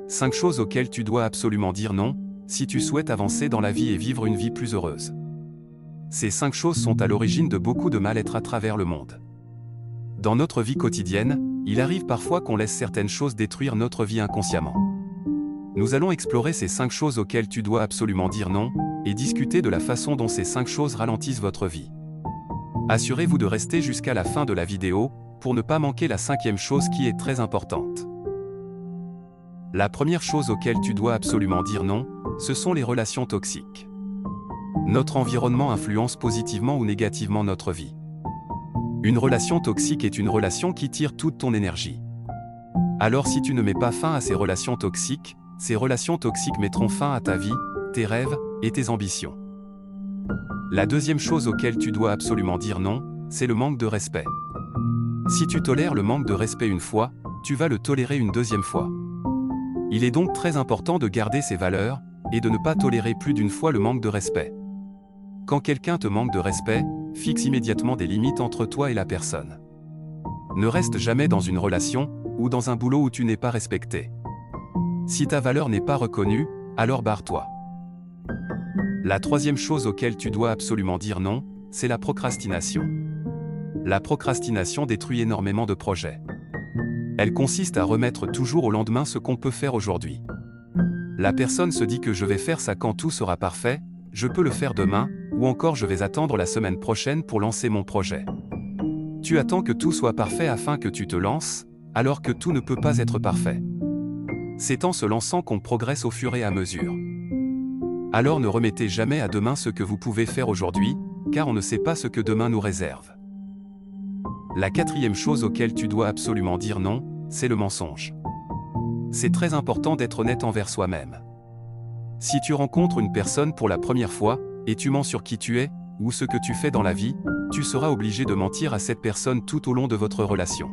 5 choses auxquelles tu dois absolument dire non, si tu souhaites avancer dans la vie et vivre une vie plus heureuse. Ces 5 choses sont à l'origine de beaucoup de mal-être à travers le monde. Dans notre vie quotidienne, il arrive parfois qu'on laisse certaines choses détruire notre vie inconsciemment. Nous allons explorer ces 5 choses auxquelles tu dois absolument dire non, et discuter de la façon dont ces 5 choses ralentissent votre vie. Assurez-vous de rester jusqu'à la fin de la vidéo, pour ne pas manquer la 5e chose qui est très importante. La première chose auquel tu dois absolument dire non, ce sont les relations toxiques. Notre environnement influence positivement ou négativement notre vie. Une relation toxique est une relation qui tire toute ton énergie. Alors si tu ne mets pas fin à ces relations toxiques mettront fin à ta vie, tes rêves et tes ambitions. La deuxième chose auquel tu dois absolument dire non, c'est le manque de respect. Si tu tolères le manque de respect une fois, tu vas le tolérer une deuxième fois. Il est donc très important de garder ses valeurs, et de ne pas tolérer plus d'une fois le manque de respect. Quand quelqu'un te manque de respect, fixe immédiatement des limites entre toi et la personne. Ne reste jamais dans une relation, ou dans un boulot où tu n'es pas respecté. Si ta valeur n'est pas reconnue, alors barre-toi. La troisième chose auquel tu dois absolument dire non, c'est la procrastination. La procrastination détruit énormément de projets. Elle consiste à remettre toujours au lendemain ce qu'on peut faire aujourd'hui. La personne se dit que je vais faire ça quand tout sera parfait, je peux le faire demain, ou encore je vais attendre la semaine prochaine pour lancer mon projet. Tu attends que tout soit parfait afin que tu te lances, alors que tout ne peut pas être parfait. C'est en se lançant qu'on progresse au fur et à mesure. Alors ne remettez jamais à demain ce que vous pouvez faire aujourd'hui, car on ne sait pas ce que demain nous réserve. La quatrième chose auquel tu dois absolument dire non, c'est le mensonge. C'est très important d'être honnête envers soi-même. Si tu rencontres une personne pour la première fois, et tu mens sur qui tu es, ou ce que tu fais dans la vie, tu seras obligé de mentir à cette personne tout au long de votre relation.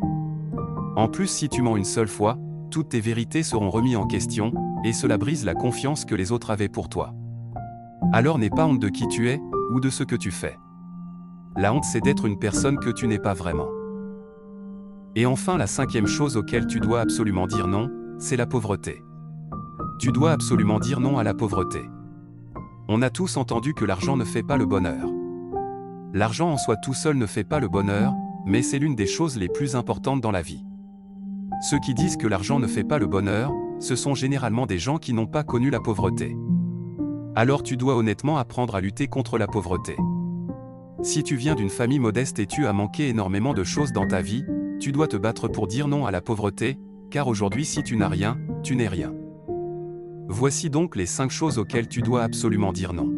En plus, si tu mens une seule fois, toutes tes vérités seront remises en question, et cela brise la confiance que les autres avaient pour toi. Alors n'aie pas honte de qui tu es, ou de ce que tu fais. La honte, c'est d'être une personne que tu n'es pas vraiment. Et enfin, la 5e chose auquel tu dois absolument dire non, c'est la pauvreté. Tu dois absolument dire non à la pauvreté. On a tous entendu que l'argent ne fait pas le bonheur. L'argent en soi tout seul ne fait pas le bonheur, mais c'est l'une des choses les plus importantes dans la vie. Ceux qui disent que l'argent ne fait pas le bonheur, ce sont généralement des gens qui n'ont pas connu la pauvreté. Alors tu dois honnêtement apprendre à lutter contre la pauvreté. Si tu viens d'une famille modeste et tu as manqué énormément de choses dans ta vie, tu dois te battre pour dire non à la pauvreté, car aujourd'hui si tu n'as rien, tu n'es rien. Voici donc les 5 choses auxquelles tu dois absolument dire non.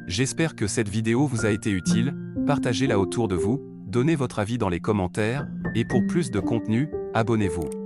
J'espère que cette vidéo vous a été utile, partagez-la autour de vous, donnez votre avis dans les commentaires, et pour plus de contenu, abonnez-vous.